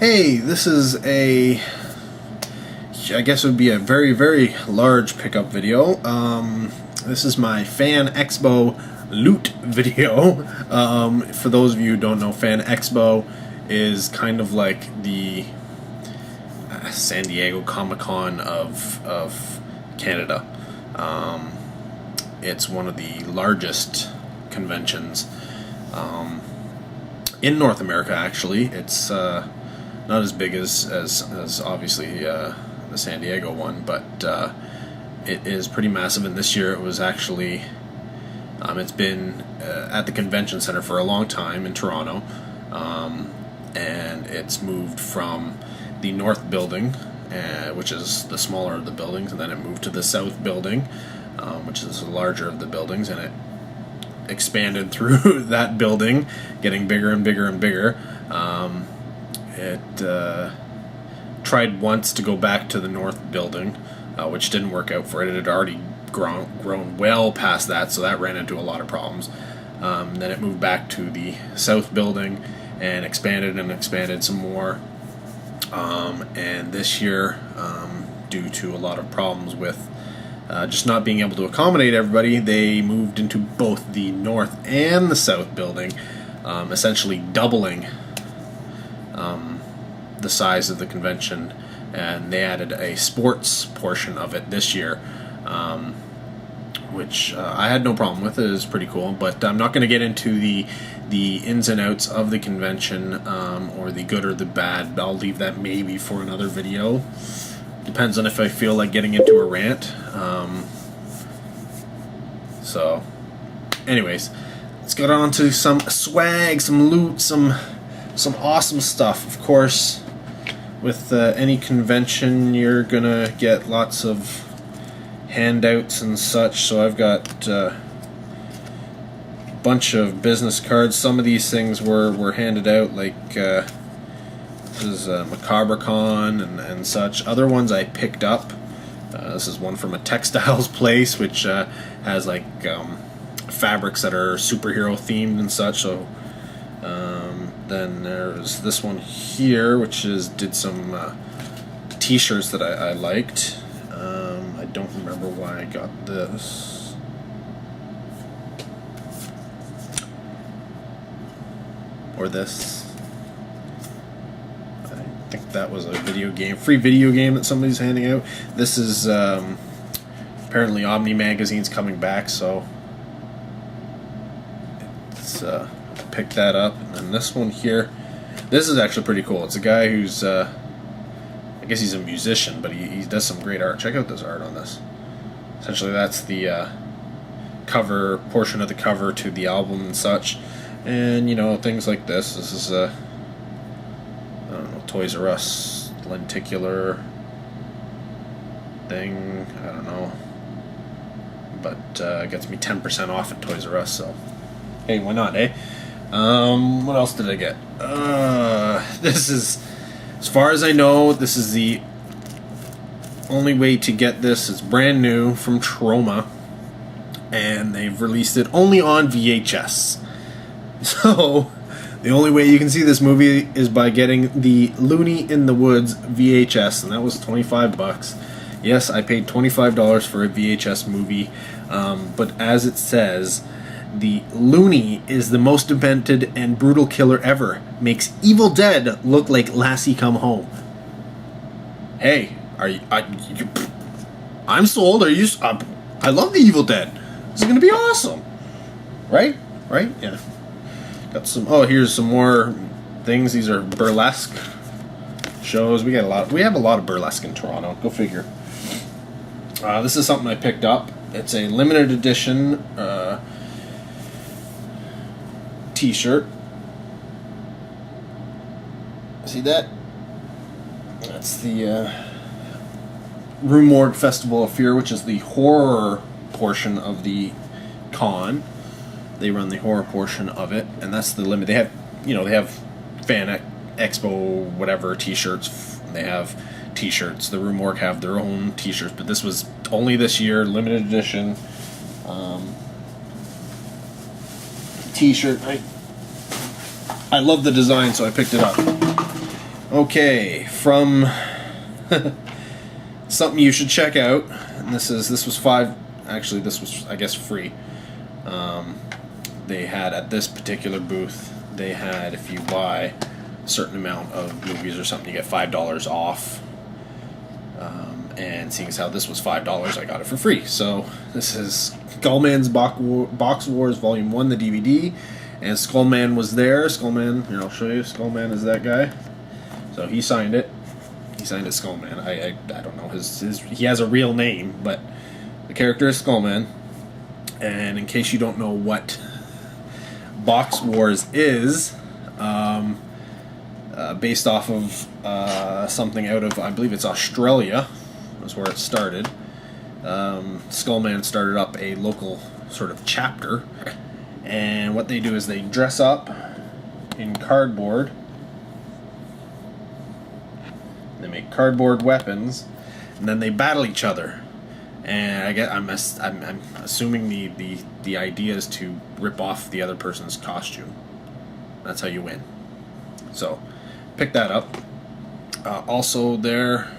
Hey, this is I guess it would be a very, very large pickup video. This is my Fan Expo loot video. For those of you who don't know, Fan Expo is kind of like the San Diego Comic-Con of Canada. It's one of the largest conventions in North America, actually. It's not as big as obviously the San Diego one, but it is pretty massive. And this year it was actually it's been at the convention center for a long time in Toronto, and it's moved from the north building, which is the smaller of the buildings, and then it moved to the south building, which is the larger of the buildings, and it expanded through that building, getting bigger and bigger and bigger. It tried once to go back to the north building, which didn't work out for it. It had already grown well past that, so that ran into a lot of problems. Then it moved back to the south building and expanded some more. And this year, due to a lot of problems with just not being able to accommodate everybody, they moved into both the north and the south building, essentially doubling the size of the convention, and they added a sports portion of it this year, which I had no problem with. It is pretty cool, but I'm not going to get into the ins and outs of the convention, or the good or the bad. I'll leave that maybe for another video. Depends on if I feel like getting into a rant. So anyways, let's get on to some swag, some loot, some awesome stuff. Of course, with any convention, you're gonna get lots of handouts and such. So I've got a bunch of business cards. Some of these things were handed out, like this is MacabraCon and such. Other ones I picked up. This is one from a textiles place, which has like fabrics that are superhero themed and such. So then there's this one here, which did some t-shirts that I liked. I don't remember why I got this. Or this. I think that was a free video game that somebody's handing out. This is apparently Omni Magazine's coming back, so it's pick that up. And then this one here, this is actually pretty cool. It's a guy who's I guess he's a musician, but he does some great art. Check out this art on this. Essentially that's the cover portion of the cover to the album and such, and you know, things like this. This is I don't know, Toys R Us lenticular thing, I don't know, but it gets me 10% off at Toys R Us, so hey, why not, eh? What else did I get? This is, as far as I know, this is the only way to get this. It's brand new from Troma, and they've released it only on VHS. So the only way you can see this movie is by getting the Looney in the Woods VHS, and that was $25. Yes, I paid $25 for a VHS movie, but as it says, the Looney is the most demented and brutal killer ever. Makes Evil Dead look like Lassie Come Home. Hey, I'm sold. Are you? I love the Evil Dead. This is gonna be awesome, right? Right? Yeah. Got some. Oh, here's some more things. These are burlesque shows. We have a lot of burlesque in Toronto. Go figure. This is something I picked up. It's a limited edition t-shirt. See that? That's the Rue Morgue Festival of Fear, which is the horror portion of the con. They run the horror portion of it, and that's the limit. They have Fan Expo whatever t-shirts. They have t-shirts. The Rue Morgue have their own t-shirts, but this was only this year, limited edition t-shirt. I love the design, so I picked it up. Okay, from something you should check out, and this was five. Actually, this was, I guess, free. They had at this particular booth, they had, if you buy a certain amount of movies or something, you get $5 off. And seeing as how this was $5, I got it for free. So this is Skullman's Box Wars Volume 1, the DVD, and Skullman was there. Skullman, here, I'll show you. Skullman is that guy. So he signed it. He signed it Skullman. I don't know he has a real name, but the character is Skullman. And in case you don't know what Box Wars is, based off of something out of, I believe it's Australia, was where it started. Skullman started up a local sort of chapter, and what they do is they dress up in cardboard. They make cardboard weapons, and then they battle each other. And I'm assuming the idea is to rip off the other person's costume. That's how you win. So, pick that up. Also there,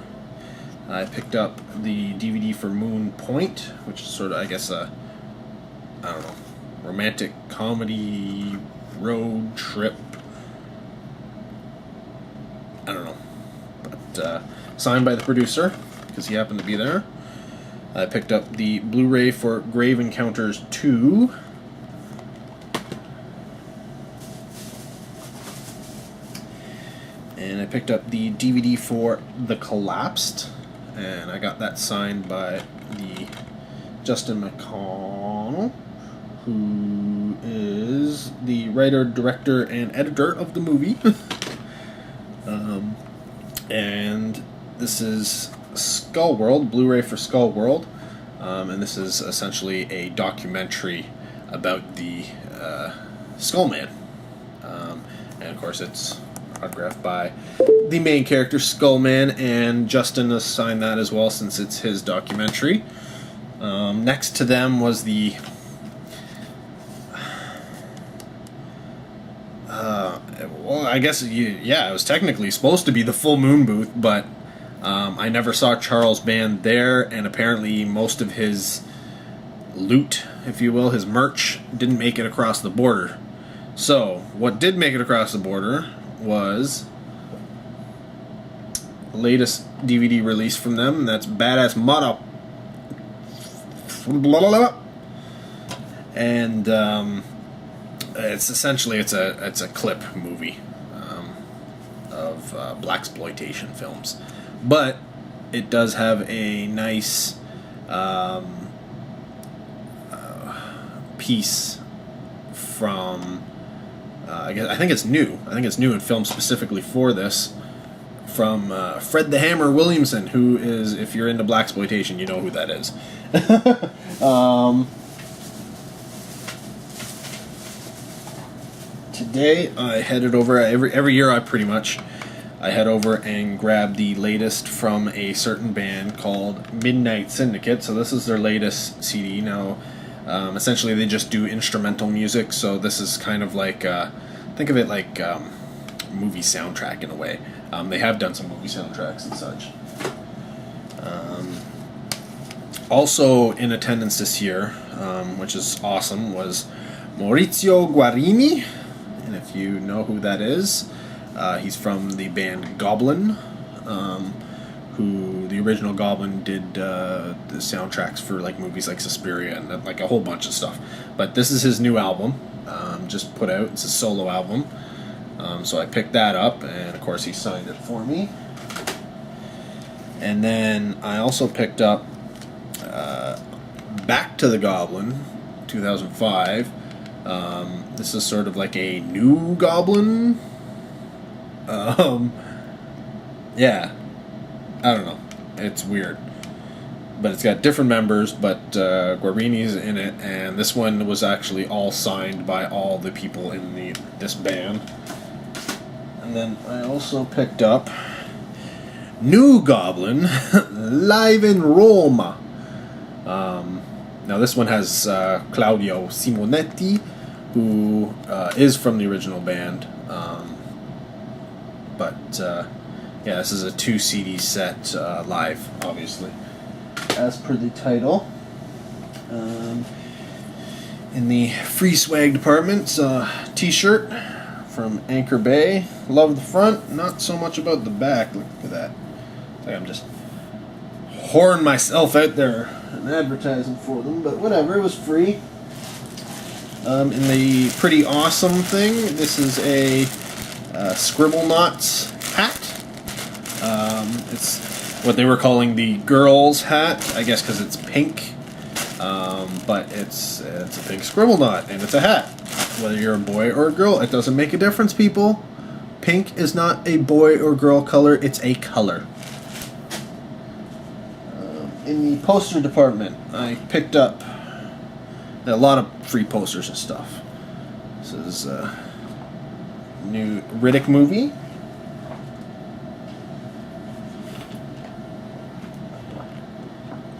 I picked up the DVD for Moon Point, which is sort of, I guess, I don't know, romantic comedy road trip. I don't know. But signed by the producer, because he happened to be there. I picked up the Blu-ray for Grave Encounters 2. And I picked up the DVD for The Collapsed. And I got that signed by the Justin McConnell, who is the writer, director, and editor of the movie. And this is Skull World, Blu-ray for Skull World, and this is essentially a documentary about the Skullman, and of course it's autographed by the main character Skullman, and Justin has signed that as well since it's his documentary. Next to them was the well, I guess it was technically supposed to be the Full Moon booth, but I never saw Charles Band there, and apparently most of his loot, if you will, his merch, didn't make it across the border. So, what did make it across the border was the latest DVD release from them, and that's Badass Motto. And it's essentially it's a clip movie of blaxploitation films, but it does have a nice piece from I think it's new. I think it's new and filmed specifically for this, from Fred the Hammer Williamson, who is, if you're into blaxploitation, you know who that is. Today I headed over, every year I head over and grab the latest from a certain band called Midnight Syndicate. So this is their latest CD. Now, essentially they just do instrumental music, so this is kind of like, think of it like movie soundtrack in a way. They have done some movie soundtracks and such. Also in attendance this year, which is awesome, was Maurizio Guarini. And if you know who that is, he's from the band Goblin, who the original Goblin did the soundtracks for like movies like Suspiria and like a whole bunch of stuff. But this is his new album, just put out. It's a solo album. So I picked that up, and of course he signed it for me. And then I also picked up Back to the Goblin, 2005. This is sort of like a new Goblin. Yeah, I don't know. It's weird. But it's got different members, but Guarini's in it, and this one was actually all signed by all the people in this band. And then I also picked up New Goblin, live in Roma. Now this one has Claudio Simonetti, who is from the original band, but Yeah, this is a 2 CD set live, obviously, as per the title. In the free swag department, T-shirt from Anchor Bay. Love the front, not so much about the back. Look at that. It's like I'm just whoring myself out there and advertising for them, but whatever, it was free. In the pretty awesome thing, this is a Scribble Knots hat. It's what they were calling the girl's hat, I guess because it's pink. But it's a big scribble knot, and it's a hat. Whether you're a boy or a girl, it doesn't make a difference, people. Pink is not a boy or girl color, it's a color. In the poster department, I picked up a lot of free posters and stuff. This is a new Riddick movie.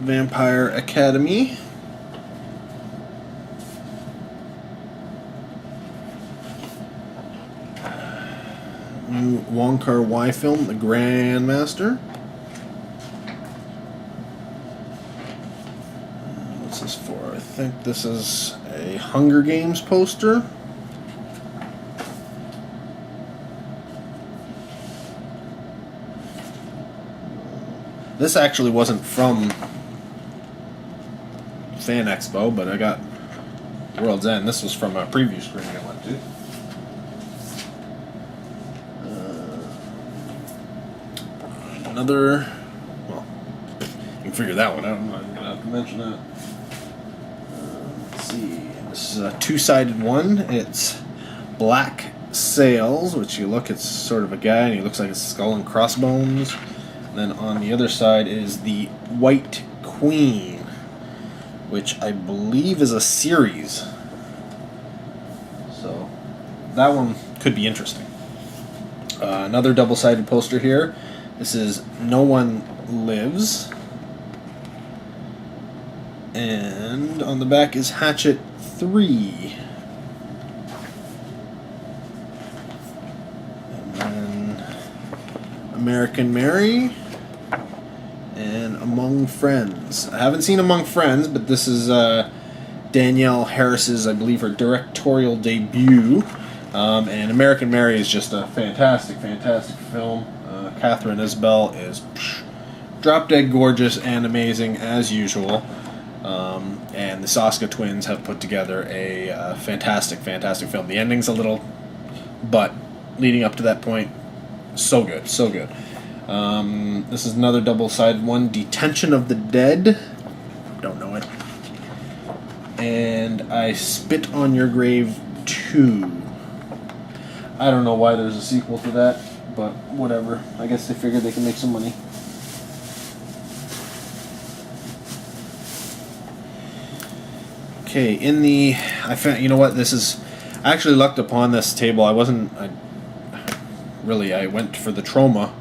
Vampire Academy. New Wong Kar-wai film, The Grandmaster. What's this for? I think this is a Hunger Games poster. This actually wasn't from Fan Expo, but I got World's End. This was from a preview screening I went to. Another, well, you can figure that one out. I'm not going to have to mention that. Let's see. This is a two-sided one. It's Black Sails, which you look, it's sort of a guy, and he looks like a skull and crossbones. And then on the other side is the White Queen, which I believe is a series. So that one could be interesting. Another double-sided poster here. This is No One Lives. And on the back is Hatchet 3. And then American Mary. And Among Friends. I haven't seen Among Friends, but this is Danielle Harris's, I believe, her directorial debut. And American Mary is just a fantastic, fantastic film. Catherine Isabelle is drop dead gorgeous and amazing as usual. And the Soska twins have put together a fantastic, fantastic film. The ending's a little, but leading up to that point, so good, so good. This is another double-sided one, Detention of the Dead. Don't know it. And I Spit on Your Grave 2. I don't know why there's a sequel to that, but whatever. I guess they figured they can make some money. Okay, I found, you know what, this is, I actually lucked upon this table. I went for the Troma,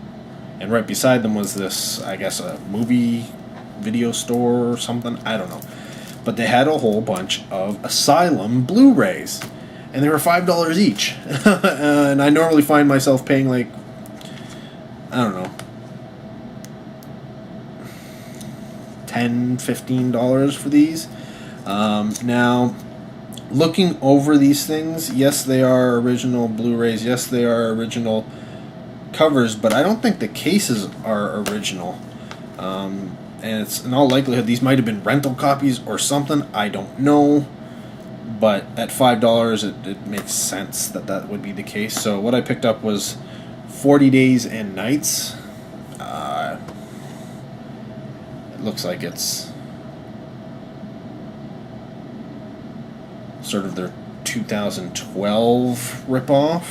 and right beside them was this, I guess, a movie video store or something, I don't know. But they had a whole bunch of Asylum Blurays, and they were $5 each. And I normally find myself paying like, I don't know, $10, $15 for these. Now, looking over these things, yes, they are original Blu-rays, yes, they are original covers, but I don't think the cases are original. And it's in all likelihood these might have been rental copies or something, I don't know. But at $5, it makes sense that that would be the case. So what I picked up was 40 Days and Nights. It looks like it's sort of their 2012 ripoff.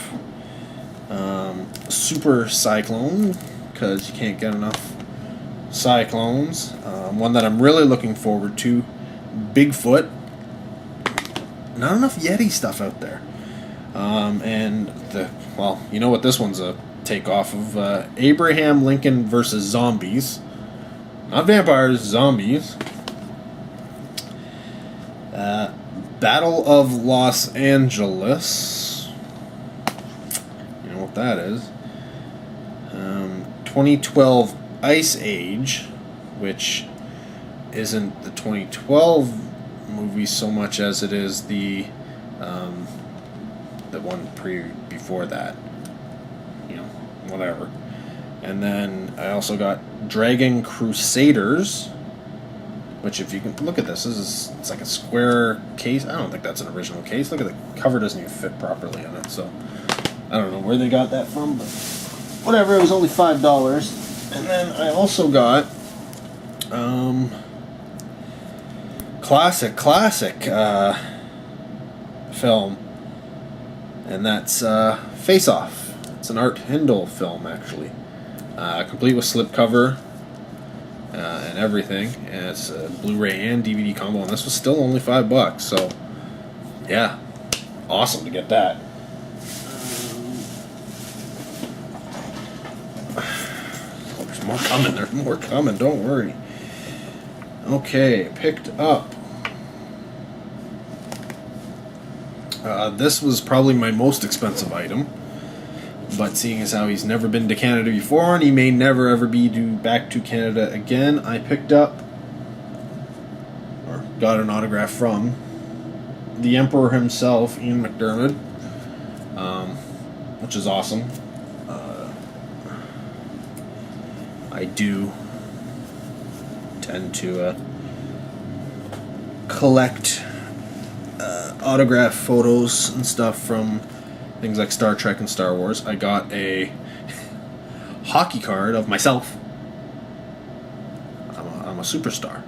Super Cyclone, because you can't get enough Cyclones. One that I'm really looking forward to, Bigfoot. Not enough Yeti stuff out there. And you know what this one's a takeoff of? Abraham Lincoln versus Zombies. Not vampires, zombies. Battle of Los Angeles. You know what that is. 2012 Ice Age, which isn't the 2012 movie so much as it is the one before that. You know, whatever. And then I also got Dragon Crusaders, which, if you can look at this it's like a square case. I don't think that's an original case. Look at the cover, doesn't even fit properly on it. So I don't know where they got that from, but whatever. It was only $5. And then I also got classic film, and that's Face Off. It's an Art Hindle film, actually, complete with slipcover and everything, and it's a Blu-ray and DVD combo, and this was still only $5. So yeah, awesome to get that. There's more coming. There's more coming. Don't worry. Okay, picked up. This was probably my most expensive item, but seeing as how he's never been to Canada before, and he may never ever be back to Canada again, I picked up, or got an autograph from, the Emperor himself, Ian McDiarmid, which is awesome. I do tend to collect autograph photos and stuff from things like Star Trek and Star Wars. I got a hockey card of myself. I'm a superstar.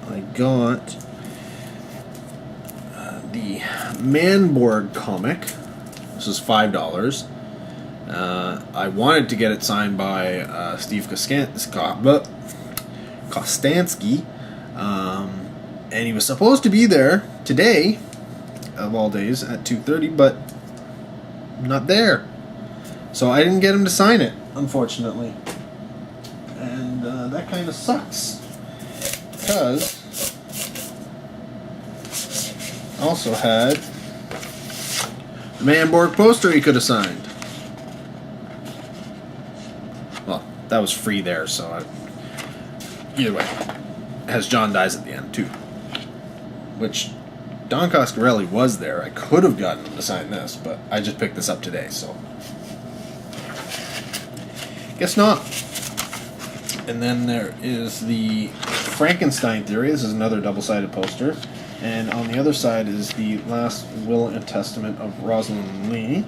I got the Manborg comic. This is $5. I wanted to get it signed by Steve Kostanski, and he was supposed to be there today, of all days, at 2:30, but not there. So I didn't get him to sign it, unfortunately. And that kind of sucks, because I also had the Manborg poster he could have signed. Well, that was free there, so either way, it has John dies at the end too. Which Don Coscarelli was there. I could have gotten him to sign this, but I just picked this up today, so guess not. And then there is the Frankenstein Theory. This is another double-sided poster. And on the other side is the Last Will and Testament of Rosalind Lee.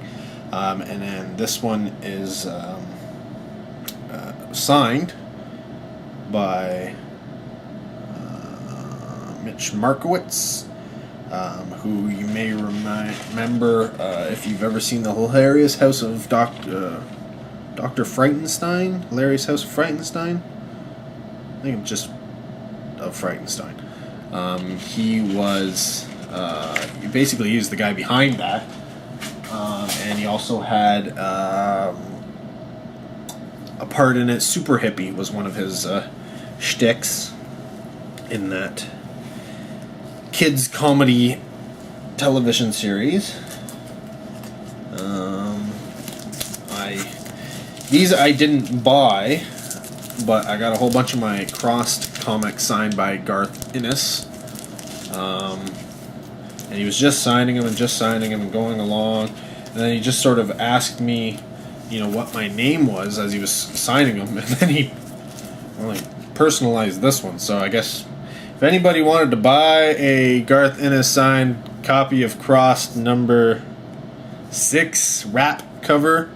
And then this one is signed by Mitch Markowitz, who you may remember if you've ever seen the hilarious House of Dr. Frightenstein. Hilarious House of Frightenstein? I think it's just of Frightenstein. He was, basically he was the guy behind that, and he also had a part in it. Super Hippie was one of his shticks in that kids comedy television series. These I didn't buy, but I got a whole bunch of my Crossed comics signed by Garth Ennis. And he was just signing them and going along. And then he just sort of asked me, what my name was as he was signing them. And then he personalized this one. So I guess if anybody wanted to buy a Garth Ennis signed copy of Crossed number 6 wrap cover,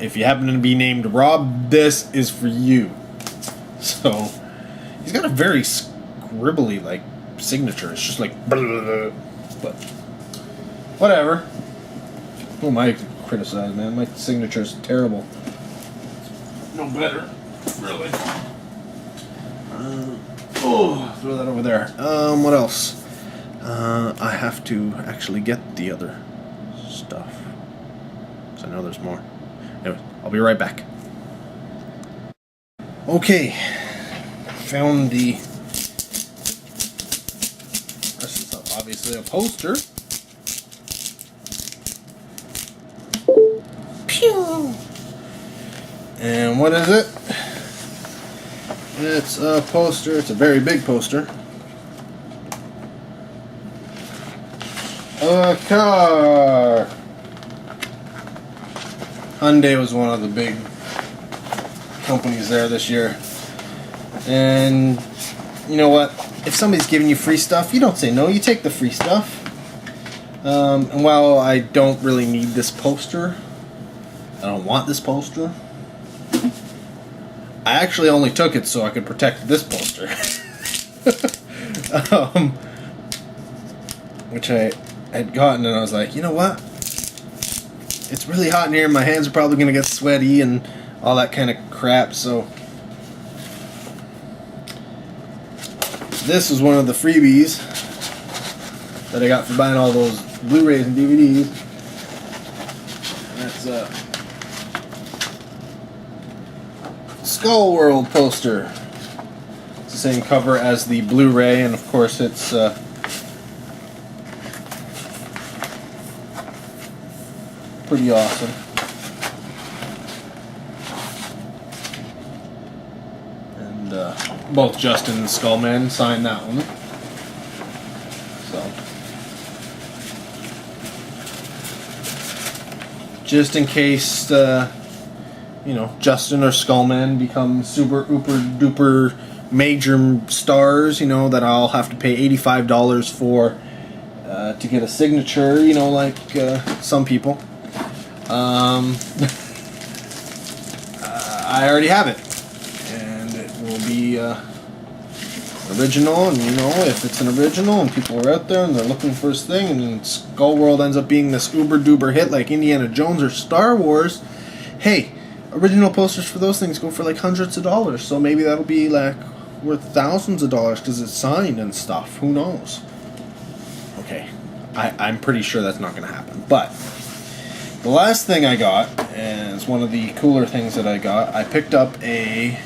if you happen to be named Rob, this is for you. So he's got a very scribbly signature. It's just like blah, blah, blah. But whatever. Who am I to criticize, man? My signature's terrible. No better, really. Throw that over there. What else? I have to actually get the other stuff, because I know there's more. Anyway, I'll be right back. Okay, found the. This is obviously a poster. What is it? It's a poster. It's a very big poster. A car. Hyundai was one of the big companies there this year. And you know what? If somebody's giving you free stuff, you don't say no. You take the free stuff. And while I don't really need this poster, I don't want this poster, I actually only took it so I could protect this poster. Which I had gotten, and I was like, you know what? It's really hot in here, and my hands are probably going to get sweaty and all that kind of crap, so this was one of the freebies that I got for buying all those Blu-rays and DVDs. That's a Skull World poster. It's the same cover as the Blu-ray, and of course it's pretty awesome. And both Justin and Skullman signed that one. So, just in case, you know, Justin or Skullman become super ooper duper major stars, you know, that I'll have to pay $85 for to get a signature, you know, like some people. I already have it, and it will be original. And you know, if it's an original and people are out there and they're looking for this thing, and then Skull World ends up being this uber duper hit like Indiana Jones or Star Wars, hey, original posters for those things go for like hundreds of dollars. So maybe that'll be like worth thousands of dollars because it's signed and stuff. Who knows? Okay, I'm pretty sure that's not going to happen, but the last thing I got, and it's one of the cooler things that I got, I picked up a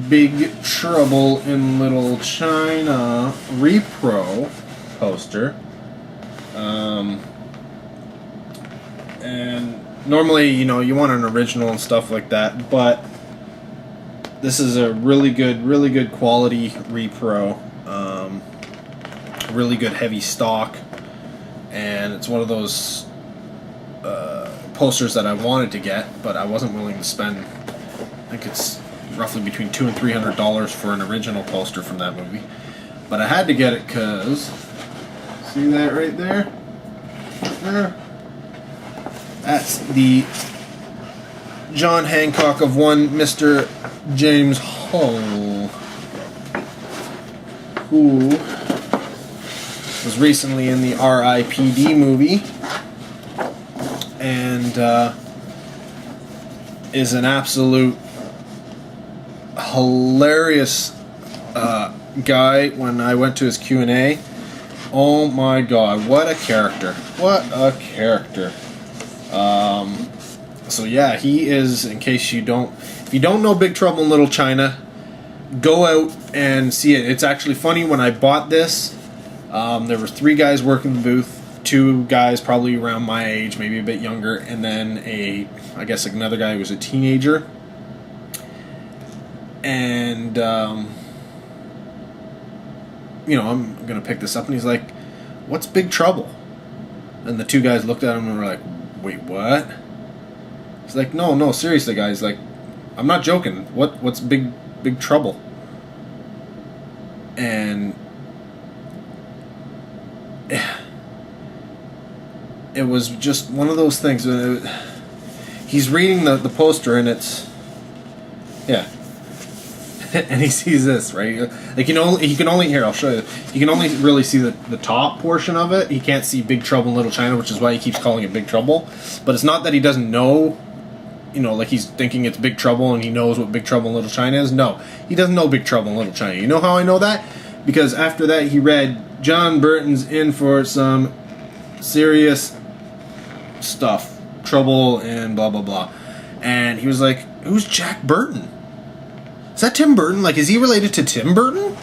Big Trouble in Little China repro poster. And normally, you know, you want an original and stuff like that, but this is a really good quality repro. Really good heavy stock, and it's one of those posters that I wanted to get, but I wasn't willing to spend. I think it's roughly between $200 and $300 for an original poster from that movie. But I had to get it because, see that right there? There. That's the John Hancock of one Mr. James Hull, who was recently in the R.I.P.D. movie, and is an absolute hilarious guy. When I went to his Q&A, oh my god, what a character. What a character. So yeah, he is, in case you don't, if you don't know Big Trouble in Little China, go out and see it. It's actually funny, when I bought this, there were 3 guys working the booth, 2 guys probably around my age, maybe a bit younger, and then I guess another guy who was a teenager. And, you know, I'm going to pick this up, and he's like, "What's Big Trouble?" And the 2 guys looked at him and were like, "Wait, what?" He's like, no, seriously, guys, like, I'm not joking. What's Big Trouble? And it was just one of those things. He's reading the poster, and it's, yeah. And he sees this, right? Like, he can only, here, I'll show you. You can only really see the top portion of it. He can't see Big Trouble in Little China, which is why he keeps calling it Big Trouble. But it's not that he doesn't know, you know, like he's thinking it's Big Trouble and he knows what Big Trouble in Little China is. No, he doesn't know Big Trouble in Little China. You know how I know that? Because after that he read, John Burton's in for some serious stuff, trouble and blah blah blah. And he was like, "Who's Jack Burton? Is that Tim Burton? Like, is he related to Tim Burton?"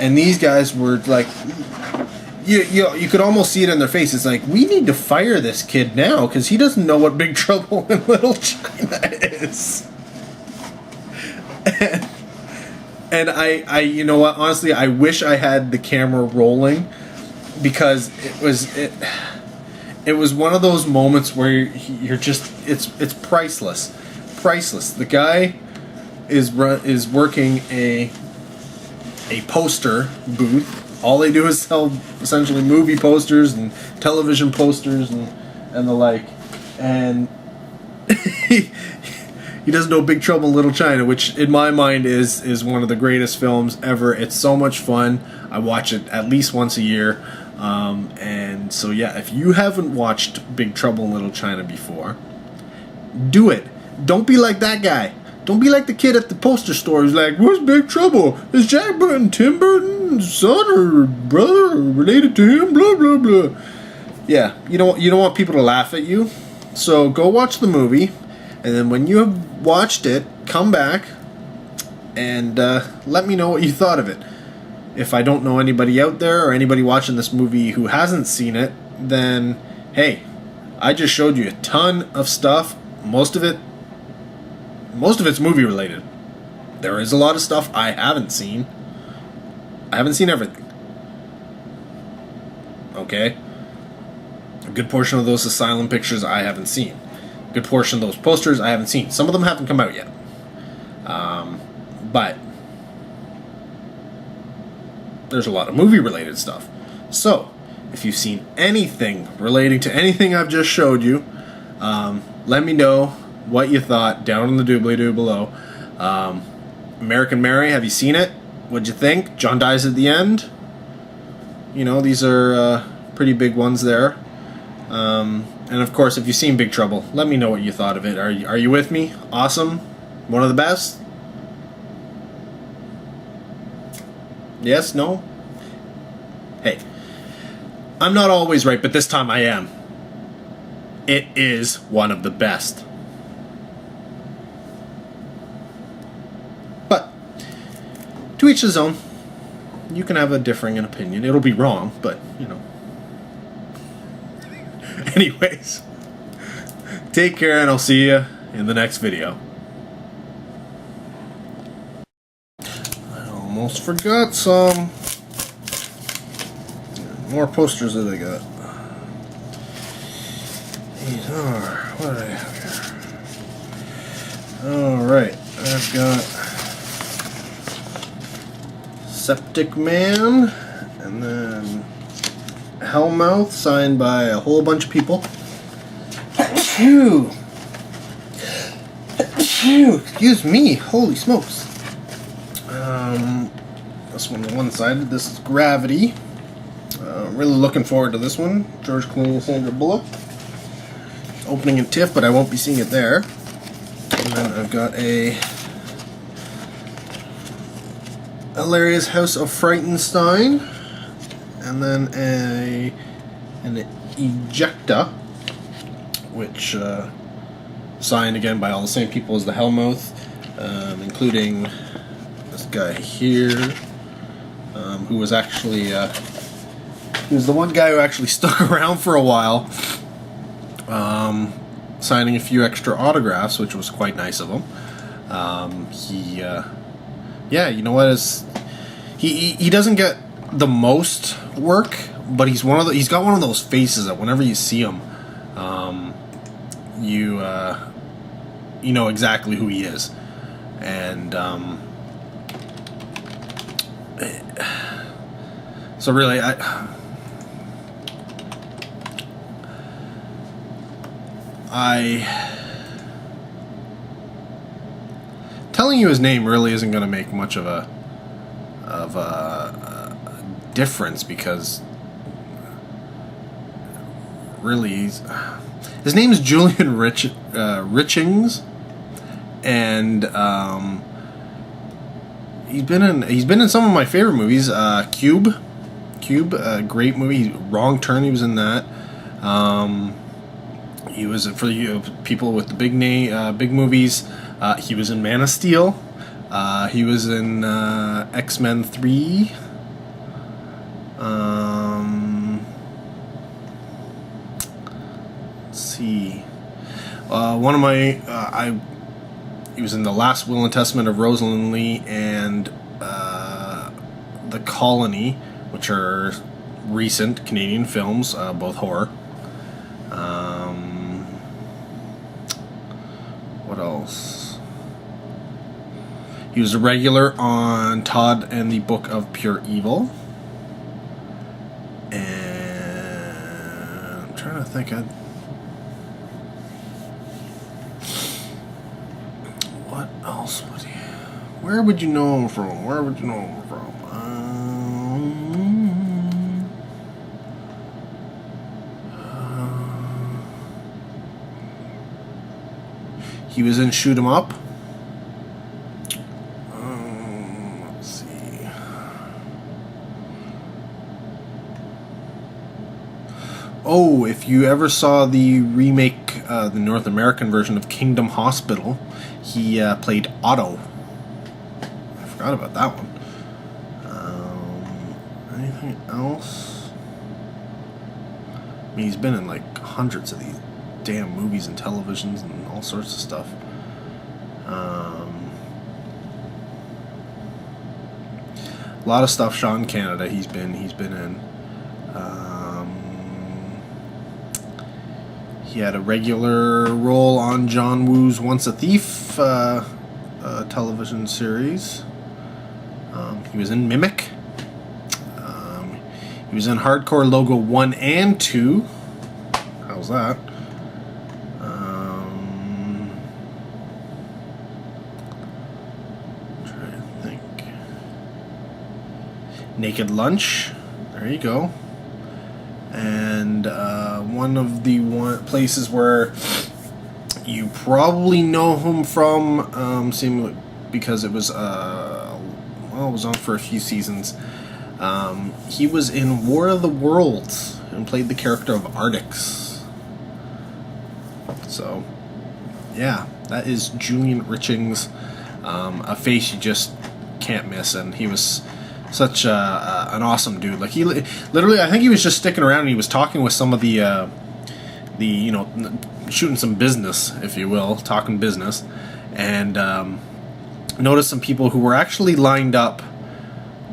And these guys were like, you could almost see it in their face. It's like, we need to fire this kid now because he doesn't know what Big Trouble in Little China is. And I you know what, honestly, I wish I had the camera rolling, because it was one of those moments where you're just, it's priceless. The guy is working a poster booth. All they do is sell essentially movie posters and television posters and the like. And he doesn't know Big Trouble in Little China, which in my mind is one of the greatest films ever. It's so much fun. I watch it at least once a year. And so yeah, if you haven't watched Big Trouble in Little China before, do it. Don't be like that guy. Don't be like the kid at the poster store who's like, "Where's Big Trouble? Is Jack Burton Tim Burton's son or brother related to him?" Blah blah blah. Yeah, you don't want people to laugh at you. So go watch the movie, and then when you have watched it, come back and let me know what you thought of it. If I don't know anybody out there or anybody watching this movie who hasn't seen it, then hey, I just showed you a ton of stuff. Most of it's movie related. There is a lot of stuff I haven't seen. I haven't seen everything. Okay? A good portion of those Asylum pictures I haven't seen. A good portion of those posters I haven't seen. Some of them haven't come out yet. But there's a lot of movie related stuff. So, if you've seen anything relating to anything I've just showed you, let me know what you thought down in the doobly-doo below. American Mary, have you seen it? What'd you think? John dies at the end. You know, these are pretty big ones there. And of course, if you've seen Big Trouble, let me know what you thought of it. Are you with me? Awesome? One of the best? Yes? No? Hey, I'm not always right, but this time I am. It is one of the best. But to each his own. You can have a differing opinion. It'll be wrong, but, you know. Anyways, take care, and I'll see you in the next video. I almost forgot some more posters that I got. These are, what do I have here? Alright, I've got Septic Man, and then Hellmouth, signed by a whole bunch of people. Phew! Excuse me, holy smokes. This one-sided. This is Gravity. Really looking forward to this one. George Clooney and Sandra Bullock. Opening in TIFF, but I won't be seeing it there. And then I've got a Hilarious House of Frightenstein. And then an Ejecta, which signed again by all the same people as the Hellmouth, including this guy here, who was actually he was the one guy who actually stuck around for a while, signing a few extra autographs, which was quite nice of him. Yeah, you know what? He doesn't get the most work, but he's got one of those faces that whenever you see him, you know exactly who he is. And so really, telling you his name really isn't going to make much of a difference, because really his name is Julian Richings, and he's been in some of my favorite movies. Cube, great movie. Wrong Turn, he was in that. He was, for you people with the big movies, he was in Man of Steel. He was in X-Men 3. One of my he was in The Last Will and Testament of Rosalind Lee and The Colony, which are recent Canadian films, both horror. What else? He was a regular on Todd and the Book of Pure Evil. And I'm trying to think what else would he... Where would you know him from? He was in Shoot 'Em Up. Let's see. Oh, if you ever saw the remake, the North American version of Kingdom Hospital, he played Otto. I forgot about that one. Anything else? I mean, he's been in like hundreds of these damn movies and televisions and all sorts of stuff. A lot of stuff shot in Canada. He's been in. He had a regular role on John Woo's Once a Thief television series. He was in Mimic. He was in Hardcore Logo 1 and 2. How's that? Naked Lunch, there you go. And one of the places where you probably know him from, because it was it was on for a few seasons. He was in War of the Worlds and played the character of Ardix. So, yeah, that is Julian Richings, a face you just can't miss, and he was such an awesome dude. Like, he literally, I think he was just sticking around and he was talking with some of the shooting some business, if you will, talking business, and noticed some people who were actually lined up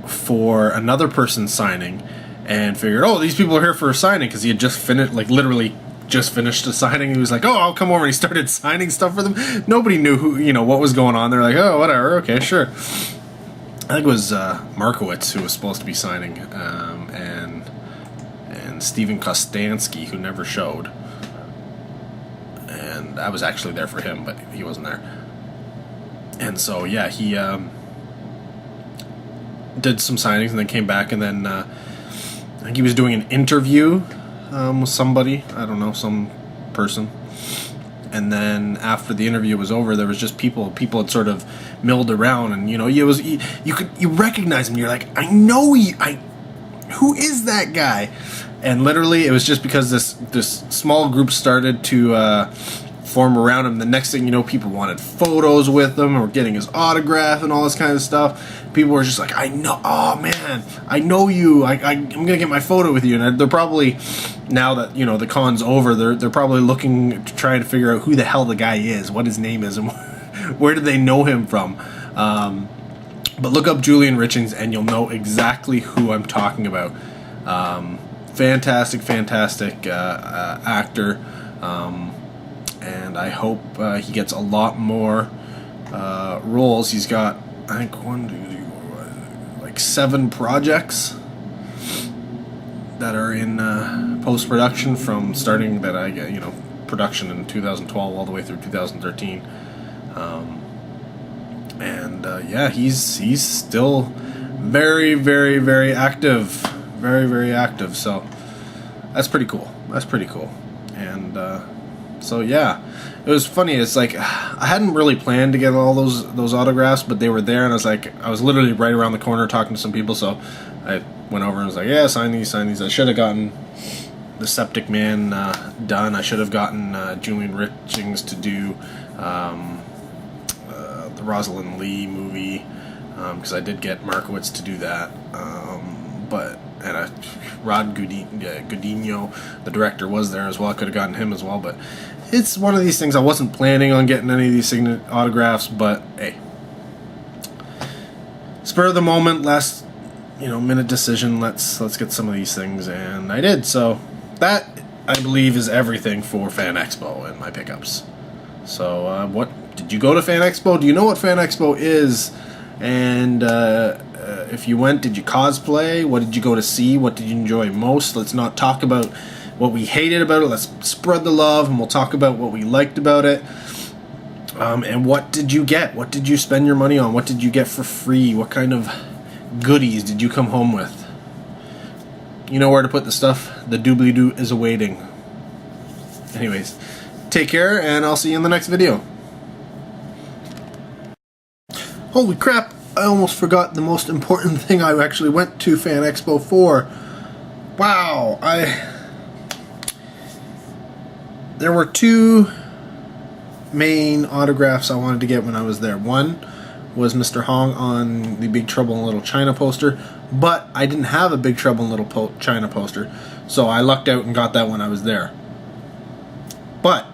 for another person's signing, and figured, oh, these people are here for a signing, because he had just finished, like literally just finished a signing. He was like, oh, I'll come over, and he started signing stuff for them. Nobody knew what was going on. They're like, oh, whatever, okay, sure. I think it was Markowitz who was supposed to be signing, and Steven Kostansky, who never showed. And I was actually there for him, but he wasn't there. And so, yeah, he did some signings and then came back, and then I think he was doing an interview with somebody. I don't know, some person. And then after the interview was over, there was just people had sort of milled around, and you recognize him. You're like, I know who is that guy? And literally, it was just because this small group started to form around him. The next thing you know, people wanted photos with him or getting his autograph and all this kind of stuff. People were just like, I know, oh man, I know you. I'm gonna get my photo with you. And they're probably, now that the con's over, they're probably looking to try to figure out who the hell the guy is, what his name is, and where do they know him from. But look up Julian Richings and you'll know exactly who I'm talking about. Fantastic actor. And I hope he gets a lot more roles. He's got, I think, 7 projects that are in post-production, from starting that I get, production in 2012 all the way through 2013. Yeah, he's still very, very, very active. Very, very active. So that's pretty cool. And so yeah, it was funny. It's like, I hadn't really planned to get all those autographs, but they were there, and I was literally right around the corner talking to some people, so I went over and was like, yeah, sign these. I should have gotten the Septic Man done. I should have gotten Julian Richings to do the Rosalind Lee movie, because I did get Markowitz to do that, and Rod Gudino, the director, was there as well. I could have gotten him as well, but it's one of these things. I wasn't planning on getting any of these autographs, but hey, spur of the moment, last minute decision. Let's get some of these things, and I did. So that, I believe, is everything for Fan Expo and my pickups. So what did you go to Fan Expo? Do you know what Fan Expo is? And if you went, did you cosplay? What did you go to see? What did you enjoy most? Let's not talk about what we hated about it. Let's spread the love, and we'll talk about what we liked about it. And what did you get? What did you spend your money on? What did you get for free? What kind of goodies did you come home with? You know where to put the stuff. The doobly-doo is awaiting. Anyways, take care, and I'll see you in the next video. Holy crap, I almost forgot the most important thing I actually went to Fan Expo for. Wow, there were two main autographs I wanted to get when I was there. One was Mr. Hong on the Big Trouble in Little China poster, but I didn't have a Big Trouble in Little China poster, so I lucked out and got that when I was there. But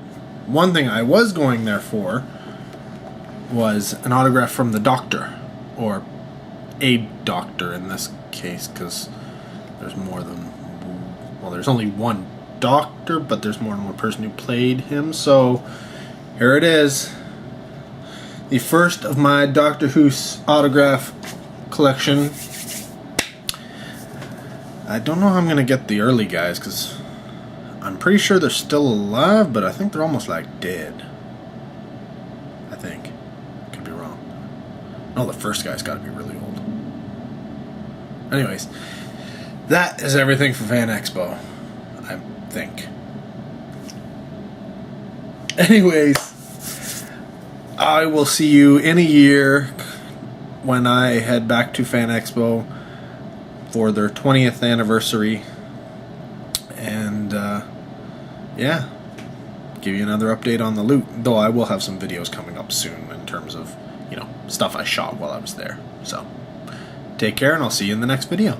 one thing I was going there for was an autograph from the Doctor, or a Doctor in this case, because there's more than, well, there's only one Doctor, but there's more than one person who played him. So here it is, the first of my Doctor Who autograph collection. I don't know how I'm going to get the early guys, because I'm pretty sure they're still alive, but I think they're almost like dead. I think. Could be wrong. No, the first guy's got to be really old. Anyways, that is everything for Fan Expo, I think. Anyways, I will see you in a year when I head back to Fan Expo for their 20th anniversary. And yeah, give you another update on the loot, though I will have some videos coming up soon in terms of stuff I shot while I was there. So take care, and I'll see you in the next video.